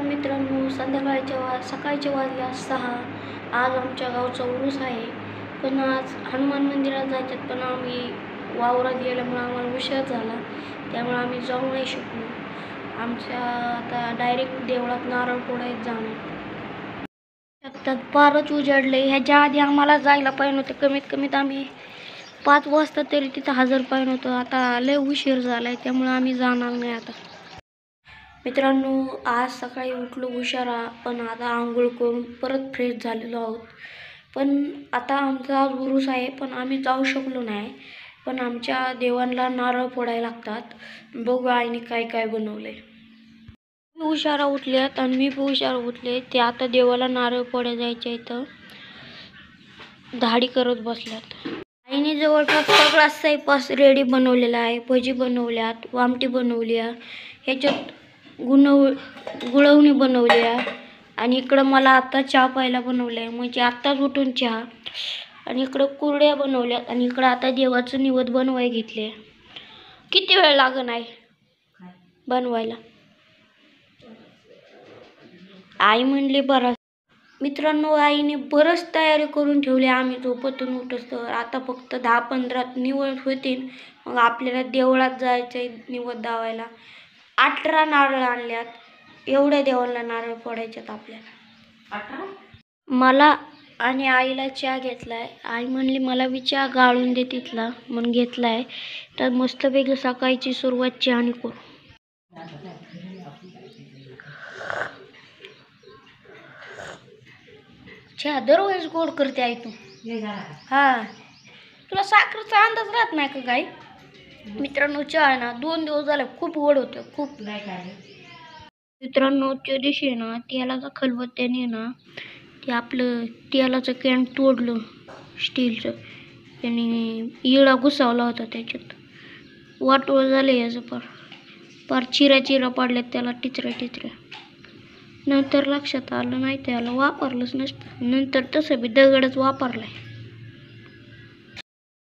मित्रांनो, सकाळचे वाजले 6. आज आमच्या गावचा उरूस आहे, पण आज हनुमान मंदिरात जायच्यात, पण आम्ही वावरात गेल्यामुळे आम्हाला उशीर झाला, त्यामुळे आम्ही जाऊ नाही शकलो. आमच्या आता डायरेक्ट देवळात नारळ फोडायला जाणार. त्यात फारच उजाडले. ह्याच्या आधी आम्हाला जायला पाहिजे होतं, कमीत कमीत आम्ही 5 वाजता तरी तिथं हजर पाहिजे होतं. आता लय उशीर झाला आहे, त्यामुळे आम्ही जाणार नाही आता. मित्रांनो, आज सकाळी उठलो उशिरा, पण आता आंघोळ करून परत फ्रेश झालेलो आहोत. पण आता आमचा आज उरूस आहे, पण आम्ही जाऊ शकलो नाही. पण आमच्या देवांना नारळ फोडायला लागतात. बघू आईने काय काय बनवलंय. उशिरा उठल्यात आणि मी पण उशिरा उठले. ते आता देवाला नारळ फोडायला जायच्या इथं धाडी करत बसल्यात. आईने जवळपास सगळा स्वयंपाक रेडी बनवलेला आहे. भजी बनवल्यात, आमटी बनवली आहे, ह्याच्यात गुळवणी बनवली आहे, आणि इकडं मला आता चहा प्यायला बनवलं आहे, म्हणजे आत्ताच उठून चहा. आणि इकडं कुरड्या बनवल्यात, आणि इकडं आता देवाचं निवद बनवाय घेतले. किती वेळ लागण आहे बनवायला? आई म्हणली बराच. मित्रांनो, आईने बरंच तयारी करून ठेवली. आम्ही झोपेतून उठतो, आता फक्त 10-15 निवद होतील, मग आपल्याला देवळात जायचं आहे निवद दावायला. 18 नारळ आणल्यात. एवढ्या देवाला नारळ फोडायच्यात आपल्याला. मला आणि आईला चहा घेतलाय. आई म्हणली मला बी चहा गाळून दे तिथला, म्हणून घेतलाय. तर मस्तपैकी सकाळची सुरुवात चहाने करू. चहा दरवेळेस गोड करते आई तू. हा, तुला साखरेचा अंदाज राहत नाही का काय? मित्रांनो, चहा आहे ना 2 दिवस झाले खूप गोड होतं, खूप. मित्रांनो, त्या दिवशी ना तेलाचा खलबत्त्याने ना ते आपलं तेलाचं कॅन तोडलं स्टीलचं, त्याने इळा घुसावला होता त्याच्यात. वाटोळ झाले याचं, पार चिऱ्या पाडल्यात त्याला, टिचऱ्या. नंतर लक्षात आलं नाही, त्याला वापरलंच नसतं. नंतर तसं बी दगडच वापरलाय.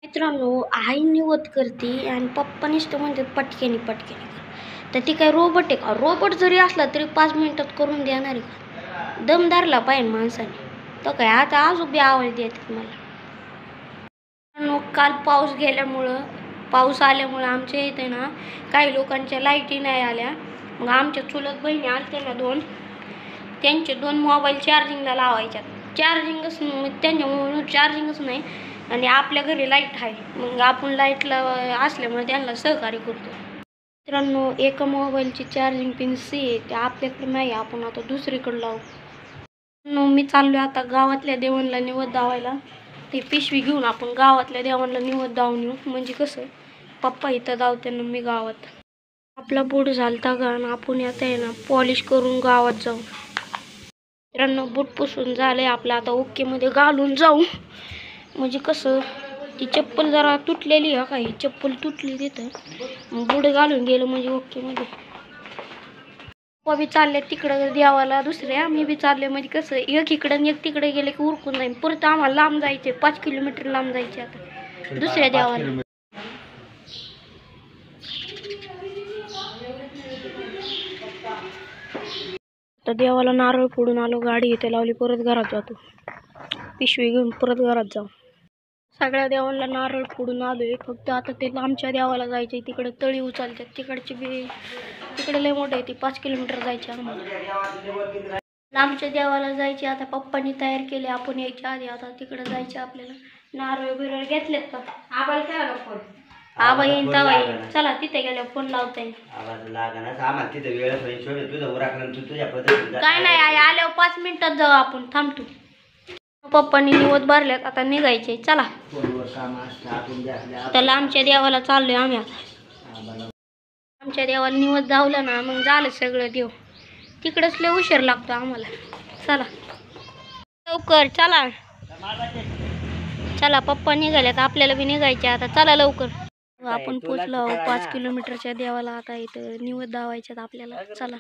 मित्रांनो, आई निवद करते आणि पप्पा नुसतं म्हणतात पटकेनी तर ती काय रोबोट आहे का? रोबोट जरी असला तरी 5 मिनिटात करून देणार आहे का? दम धरला पाहिजे माणसाने. तर काय आता अजून बी आवाज देतात मला. काल पाऊस आल्यामुळं आमच्या इथे ना काही लोकांच्या लाईटी नाही आल्या. मग आमच्या चुलत बहिणी आल्या ना 2, त्यांचे 2 मोबाईल चार्जिंगला लावायच्यात. त्यांच्या चार्जिंगच नाही, आणि आपल्या घरी लाईट आहे, मग आपण लाईटला असल्यामुळे त्यांना सहकार्य करतो. मित्रांनो, एका मोबाईलची चार्जिंग पिन C आहे, ते आपल्याकडे नाही, आपण आता दुसरीकडे लावू. मी चाललो आता गावातल्या देवांना निवद दावायला. ते पिशवी घेऊन आपण गावातल्या देवांना निवद दावून येऊ, म्हणजे कसं पप्पा इथं दावताना मी गावात. आपला बूट झालता का ना, आपण आता आहे ना पॉलिश करून गावात जाऊ. मित्रांनो, बूट पुसून झालंय आपलं, आता ओके मध्ये घालून जाऊ. म्हणजे कसं ती चप्पल जरा तुटलेली आहे, काही चप्पल तुटली तिथं, मग बूट घालून गेलो म्हणजे ओके मध्ये. पप्पा बी चालले तिकडं देवाला दुसऱ्या, मी बी चालले, म्हणजे कसं एक इकडं एक तिकडे गेले की उरकून जाईल. परत आम्हाला लांब जायचे, 5 किलोमीटर लांब जायचे आता दुसऱ्या देवाला. तर देवाला नारळ फोडून आलो, गाडी इथे लावली, परत घरात जातो. पिशवी घेऊन परत घरात जाऊ. सगळ्या देवांना नारळ फोडून आलोय, फक्त आता ते लांबच्या देवाला जायचे. तिकडे तळी उचलतात, तिकडे लय मोठे आहे, ती 5 किलोमीटर जायचे आम्हाला. लांबच्या देवाला जायचे. आता पप्पांनी तयार केले, आपण यायच्या आधी आता तिकडे जायचे आपल्याला. नारळ बिरळ घेतलेत का? आबाला काय फोन? आबा येईन तवा येईन. चला तिथे गेल्यावर फोन लावता येईल. काय नाही आई, आल्यावर 5 मिनिटात जाऊ आपण, थांबतो. पप्पांनी निवद भरल्यात, आता निघायचे. चला, त्याला आमच्या देवाला चाललोय आम्ही आता. आमच्या देवाला निवद धावलं ना, मग झालं सगळं देव. तिकडेच लय उशीर लागतो आम्हाला. चला लवकर, चला पप्पा निघाल्यात, आपल्याला बी निघायचे आता. चला लवकर. आपण पोचलो 5 किलोमीटरच्या देवाला. आता इथं निवद धावायच्यात आपल्याला. चला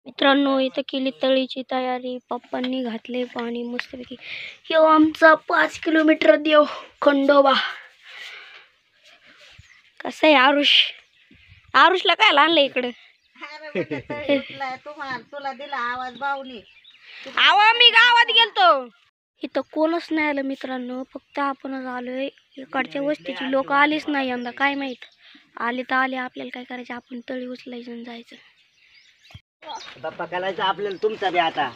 मित्रांनो, इथं केली तळीची तयारी. पप्पांनी घातले पाणी मस्तपैकी. हे आमचा 5 किलोमीटर देव खंडोबा. कसं आहे आरुषला काय आणलं इकडं? तुला दिला आवाज बावली आवा मी गावात गेलतो इथं कोणच नाही आलं मित्रांनो फक्त आपणच आलोय इकडच्या वस्तीची लोक आलीच नाही यंदा काय माहित आले तर आले आपल्याला काय करायचं आपण तळी उचलायचं आणि जायचं बाप्पा करायचं आपल्याला तुमचा बी आता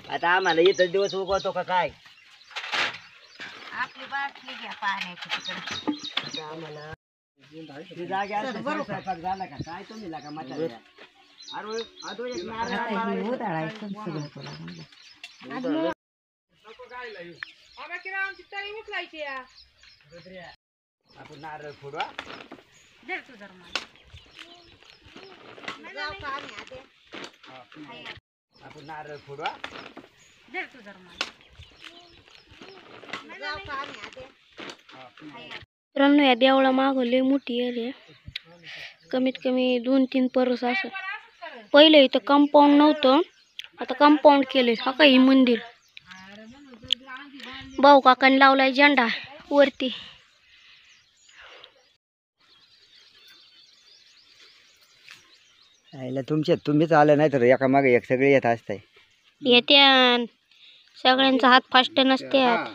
आता आम्हाला इथं दिवस उगवतो का काय आपली बाटली घ्या पाण्याची आम्हाला झाला का काय तुम्ही लागा माझ्या अरे अजून एक आपण नारळ फोडवा आपण नारळ फोडवा मित्रांनो या देवळा मागवले मोठी एरिया कमीत कमी 2-3 परस असं पहिले इथं कंपाऊंड नव्हतं आता कंपाऊंड केले हा काही मंदिर भाऊ काकांनी लावलाय झेंडा वरती तुम्हीच आलं नाही तर एका मागे एक सगळे येत असताय येत्यान सगळ्यांचा हात फास्ट नसत्यात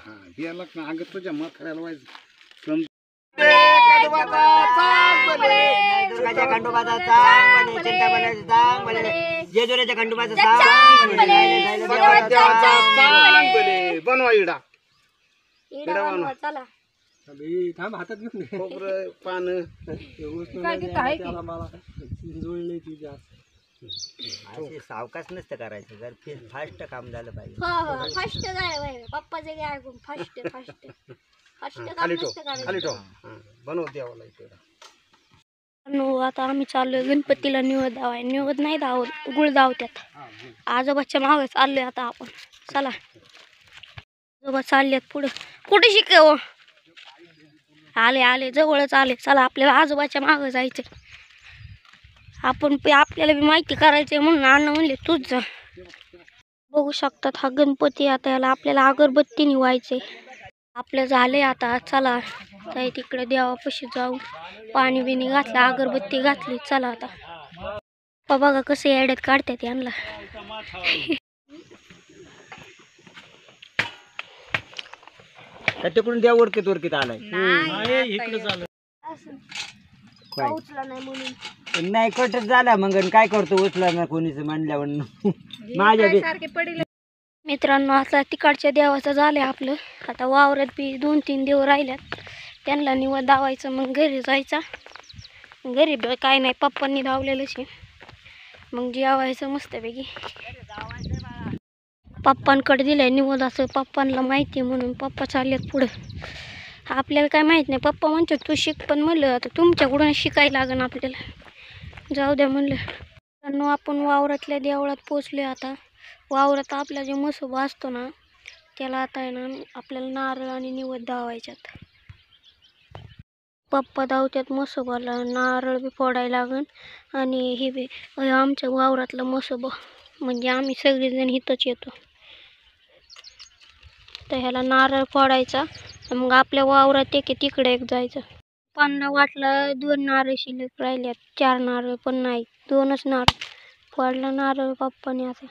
बनवा इडा चला हातात घेऊन पान सावकाश नसतं करायचं जर फास्ट काम झालं पाहिजे फास्ट झालं पप्पाचे काय ऐकून फास्ट फास्ट फास्ट बनव द्यावा आता आम्ही चाललोय गणपतीला निवद दावाय निवद नाही दावत गुळ दावत्यात आजोबाच्या मागे चाललोय आता आपण चला आजोबा चालल्यात पुढे कुठे शिकव आले आले जवळच आले चला आपल्याला आजोबाच्या मागे जायचं आपण आपल्याला बी माहिती करायची म्हणून अण्णा म्हणले तूच जा बघू शकतात हा गणपती आता याला आपल्याला अगरबत्ती निवायचे आपलं झाले आता चला तर तिकडे देवापाशी जाऊ पाणी बिणी घातलं अगरबत्ती घातली चला आता बघा कसे ॲड्यात काढतात यांना तिकडून द्या ओरकीत ओरकीत आलाय उचला नाही म्हणून नाही कटच झाला मग काय करतो उचला ना कोणीच म्हणल्यावर माझ्या मित्रांनो आता तिकडच्या देवाचं झालंय आपलं आता वावरात बी 2-3 देव राहिल्यात त्यांना निवड दावायचं मग घरी जायचा घरी काय नाही पप्पांनी धावलेलंच आहे मग जेवायचं मस्तपैकी पप्पांकडे दिलंय निवड असं पप्पांना माहिती म्हणून पप्पा चाललेत पुढं आपल्याला काय माहित नाही पप्पा म्हणतो तू शिक पण म्हणलं आता तुमच्याकडून शिकायला लागेल आपल्याला जाऊ द्या म्हणलं आपण वावरातल्या देवळात पोचलोय आता वावरात आपला जे मसोबा असतो ना त्याला आता आहे ना आपल्याला नारळ आणि निवद दावायच्यात पप्पा दावत्यात मसोबाला नारळ बी फोडायला लागन आणि हे बी आमच्या वावरातला मसोबा म्हणजे आम्ही सगळेजण इथंच येतो तर ह्याला नारळ फोडायचा मग आपल्या वावरात तिकडे एक जायचं पप्पांना वाटलं 2 नारळ शिल्लक राहिल्यात 4 नारळ पण नाही 2च नारळ फोडला नारळ पप्पाने आता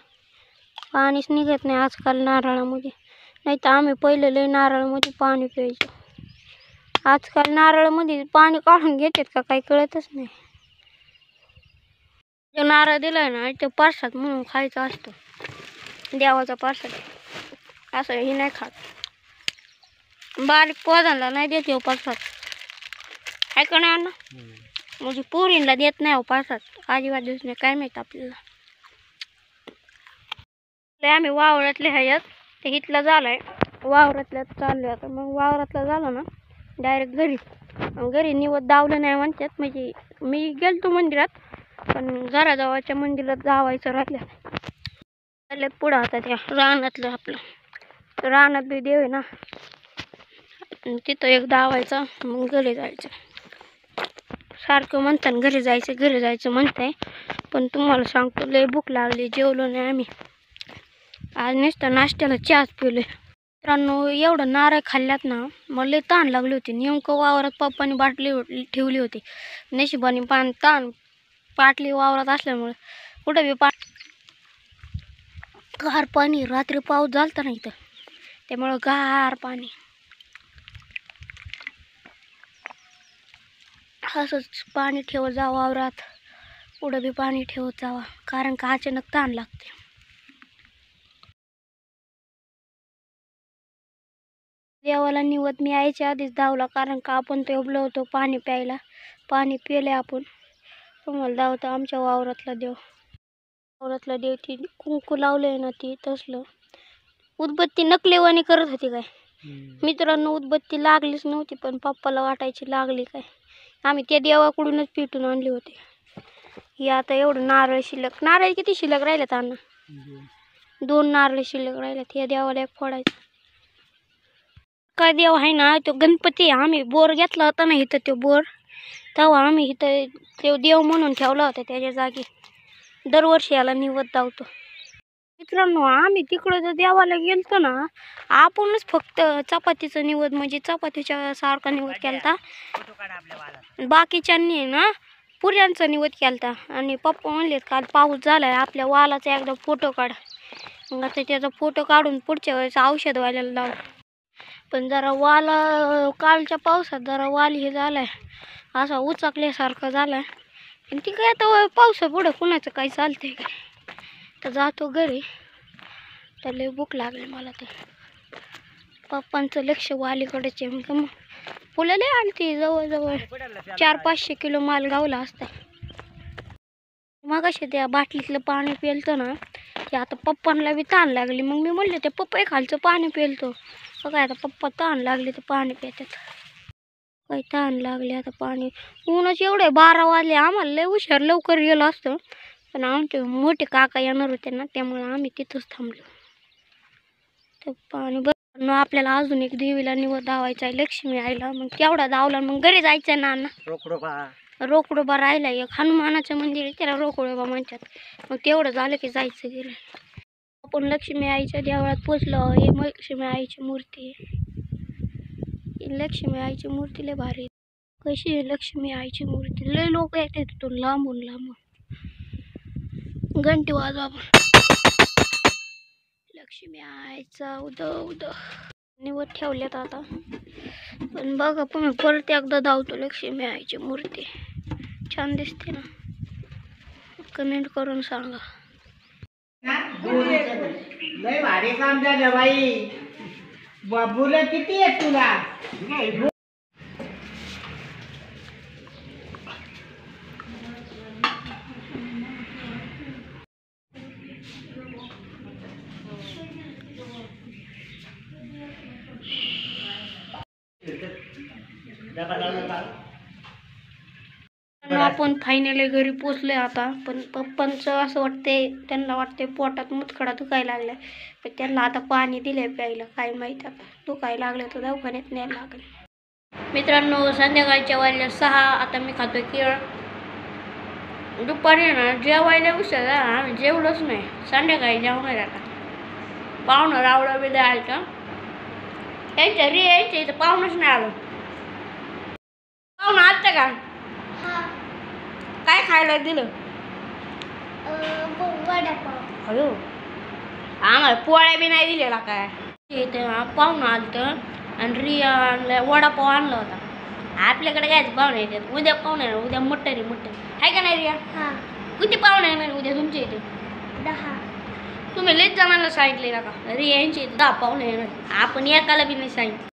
पाणीच निघत नाही आजकाल नारळामध्ये नाही तर आम्ही पहिले लय नारळामध्ये पाणी प्यायचो आजकाल नारळामध्ये पाणी काढून घेतात का काही कळतच नाही जो नारळ दिलाय ना तो प्रसाद म्हणून खायचा असतो देवाचा प्रसाद असं हे नाही खात बारीक पोरांना नाही देत हो प्रसाद आहे का नाही अण्णा म्हणजे पोरींना देत नाही हो प्रसाद अजिबात दिवस नाही काय माहित आपल्याला आम्ही वावरातले ह्याच्यात ते इथला झालाय वावरातल्यात चाललोय आता मग वावरातला झाला ना डायरेक्ट घरी निवद दावलं नाही म्हणतात म्हणजे मी गेलतो मंदिरात पण घराजवळच्या मंदिरात जावायचं राहिलं पुढं आता त्या रानातलं आपलं रानात बी देव आहे ना तिथं एक दावायचा मग घरी जायचं सारखं म्हणतात घरी जायचं म्हणताय पण तुम्हाला सांगतो लय भूक लागली जेवलो नाही आम्ही आज नुसतं नाश्त्याला चहाच पिले मित्रांनो एवढं नारळ खाल्ल्यात ना मला लय तहान लागली होती नेमकं वावरात पप्पानी बाटली ठेवली होती नशिबाने पाटली वावरात असल्यामुळे कुठं बी गार पाणी. रात्री पाऊस झालता नाही तर त्यामुळं गार पाणी. असंच पाणी ठेवत जावं वावरात, कुठं बी पाणी ठेवत जावा, कारण का अचानक तहान लागते. देवाला निवत मी यायच्या आधीच धावला, कारण का आपण तेवढं होतो पाणी प्यायला. पाणी पिले आपण. तुम्हाला धावतं आमच्या वावरातला देव. वावरातला देव ती कुंकू लावले ना, ती तसलं उदबत्ती नकलेवाणी करत होती काय. मित्रांनो उदबत्ती लागलीच नव्हती, पण पप्पाला वाटायची लागली काय. आम्ही त्या देवाकडूनच पिटून आणले होते. ही आता एवढं नारळ शिल्लक. नारळ किती शिल्लक राहिलेत अण्णा? 2 नारळ शिल्लक राहिलेत. या देवाला एक फोडायचं. काय देव आहे ना, तो गणपती. आम्ही बोर घेतला होता ना इथं, तो बोर तेव्हा आम्ही इथं तो देव म्हणून ठेवला होता त्याच्या जागी. दरवर्षी याला निवत धावतो. मित्रांनो आम्ही तिकडं जर देवाला गेलतो ना, आपणच फक्त चपातीचं निवत म्हणजे चपातीच्या सारखा निवत केलता. बाकीच्यांनी ना पुऱ्यांचा निवत केलता. आणि पप्पा म्हणलेत काल पाऊस झालाय, आपल्या वालाचा एकदा फोटो काढ. मग आता त्याचा फोटो काढून पुढच्या वेळेस औषध व्हायला लाव. पण जरा वाल कालच्या पावसात जरा वाल हे झालाय, असा उचाकल्यासारखा झालाय. आणि ती काय आता पावसा पुढं कुणाचं काही चालतंय काय. तर जातो घरी, तर लय भूक लागली मला. तर पप्पांचं लक्ष वालीकडेच आहे. मग फुलं लय आणते, जवळजवळ 400-500 किलो माल गावला असता. मग असे त्या बाटलीतलं पाणी पिलतं ना, ते आता पप्पांना बी ताण लागली. मग मी म्हणले ते पप्पा खालचं पाणी पिलतो. काय आता पप्पा ताण लागले तर पाणी पितात. काही ताण लागले आता पाणी. ऊनच एवढे 12 वाजले. आम्हाला लय हुशार लवकर गेलो असतं, पण आमचे मोठे काका येणार होते ना, त्यामुळे आम्ही तिथंच थांबलो. तर पाणी बरं. आपल्याला अजून एक देवीला निवत धावायचा आहे, लक्ष्मी आईला. मग तेवढा धावला मग घरी जायचं ना. रोकडोबा राहिला एक, हनुमानाचं मंदिर आहे त्याला रोकडोबा म्हणतात. मग तेवढं झालं की जायचं घरी. आपण लक्ष्मी आईच्या देवळात पोचलो. ही लक्ष्मी आईची मूर्ती आहे. ही लक्ष्मी आईची मूर्ती लय भारी. कशी आहे लक्ष्मी आईची मूर्ती. लय लोक येतात तिथून लांबून लांबून. घंटी वाजवा आपण. लक्ष्मी आईचा उदो उदो निवत ठेवल्यात आता. पण बघा पण परत एकदा धावतो. लक्ष्मी आईची मूर्ती छान दिसते ना, कमेंट करून सांगा. लय भारी काम झालं बाई. बाबूला किती आहे तुला? आपण फायनली घरी पोचलोय आता. पण पप्पांचं असं वाटतंय, त्यांना वाटते पोटात मुतखडा दुखायला लागलाय. पण त्यांना आता पाणी दिलंय प्यायला. काय माहिती आता दुखायला लागलं तर दवाखान्यात न्यायला लागेल. मित्रांनो संध्याकाळच्या वाजल्या 6. आता मी खातोय केळ. दुपारी ना जेवायला उशीर झाला, आम्ही जेवलोच नाही. संध्याकाळी जेवणार आता. पाहुणं रावळं बी द्यायचं यांच्या रे यायचं इथं पाहुणच नाही आलं. पाहुणं आलतं का? काय खायला दिलं? अयो आम्हाला पोळ्या बी नाही दिलेला काय. इथं पाहुणं आलतं आणि रिया आणलं वडापाव आणला होता. आपल्याकडे काय पाहुणे येतात. उद्या पाहुणे उद्या मटण आहे का नाही रिया? किती पाहुणे येणार उद्या तुमच्या इथे? 10. तुम्ही लयच जणांना सांगितले ना का रिया यांची 10 पाहुणे येणार. आपण एकाला बी नाही सांगितलं.